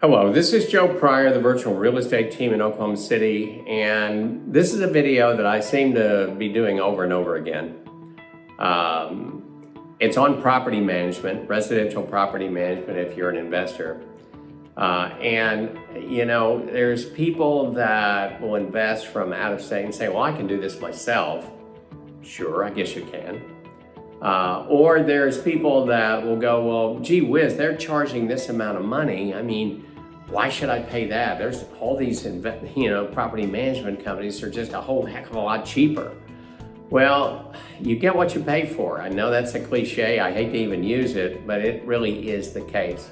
Hello, this is Joe Pryor, the virtual real estate team in Oklahoma City, and this is a video that I seem to be doing over and over again. It's on property management, residential property management if you're an investor. There's people that will invest from out of state and say, well, I can do this myself. Sure, I guess you can. Or there's people that will go, well, gee whiz, they're charging this amount of money. I mean, why should I pay that? There's all these, property management companies are just a whole heck of a lot cheaper. Well, you get what you pay for. I know that's a cliche. I hate to even use it, but it really is the case.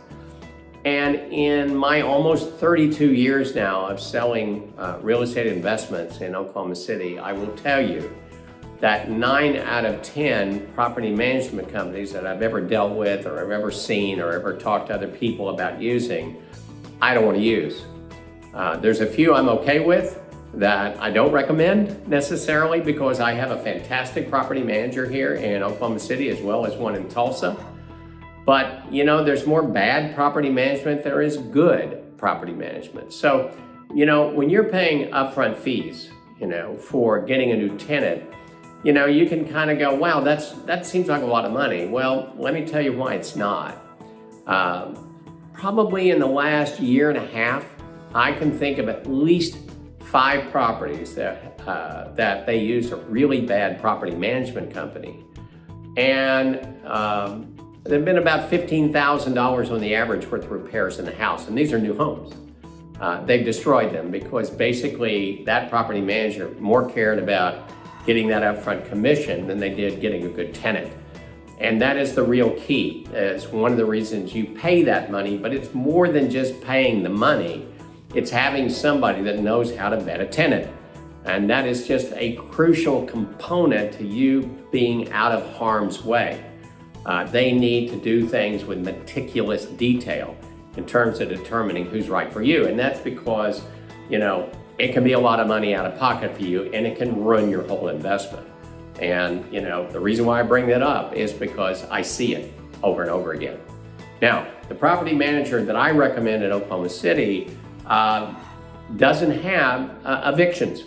And in my almost 32 years now of selling real estate investments in Oklahoma City, I will tell you that 9 out of 10 property management companies that I've ever dealt with or I've ever seen or ever talked to other people about using, I don't want to use. There's a few I'm okay with that I don't recommend necessarily because I have a fantastic property manager here in Oklahoma City as well as one in Tulsa. But there's more bad property management, there is good property management. So, when you're paying upfront fees, for getting a new tenant, you can kind of go, wow, that seems like a lot of money. Well, let me tell you why it's not. Probably in the last year and a half, I can think of at least 5 properties that they used a really bad property management company. And there have been about $15,000 on the average worth of repairs in the house. And these are new homes. They've destroyed them because basically that property manager more cared about getting that upfront commission than they did getting a good tenant. And that is the real key. It's one of the reasons you pay that money, but it's more than just paying the money. It's having somebody that knows how to vet a tenant. And that is just a crucial component to you being out of harm's way. They need to do things with meticulous detail in terms of determining who's right for you. And that's because, it can be a lot of money out of pocket for you and it can ruin your whole investment. And, the reason why I bring that up is because I see it over and over again. Now, the property manager that I recommend in Oklahoma City doesn't have evictions.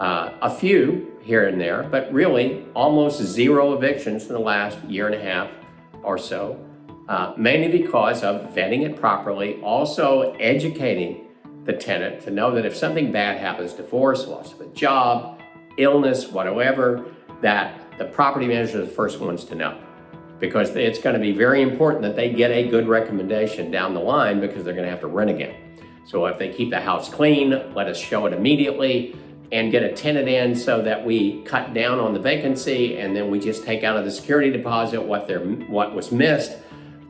A few here and there, but really almost 0 evictions in the last year and a half or so, mainly because of vetting it properly, also educating the tenant to know that if something bad happens, divorce, loss of a job, illness, whatever, that the property manager is the first ones to know. Because it's going to be very important that they get a good recommendation down the line because they're going to have to rent again. So if they keep the house clean, let us show it immediately and get a tenant in so that we cut down on the vacancy and then we just take out of the security deposit what was missed.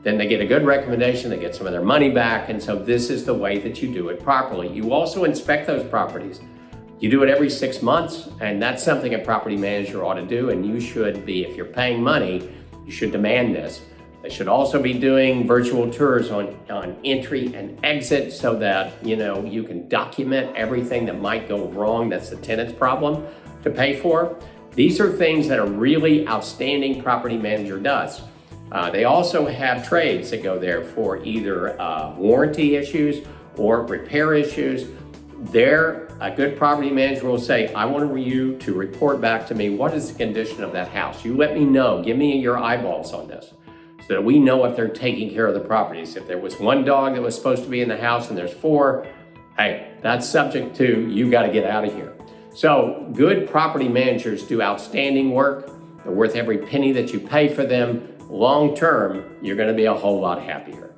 Then they get a good recommendation, they get some of their money back. And so this is the way that you do it properly. You also inspect those properties. You do it every 6 months, and that's something a property manager ought to do, and you should be. If you're paying money, you should demand this. They should also be doing virtual tours on entry and exit so that you can document everything that might go wrong that's the tenant's problem to pay for. These are things that a really outstanding property manager does. They also have trades that go there for either warranty issues or repair issues. A good property manager will say, I want you to report back to me, what is the condition of that house? You let me know, give me your eyeballs on this so that we know if they're taking care of the properties. If there was 1 dog that was supposed to be in the house and there's 4, hey, that's subject to, you gotta get out of here. So good property managers do outstanding work. They're worth every penny that you pay for them. Long term, you're gonna be a whole lot happier.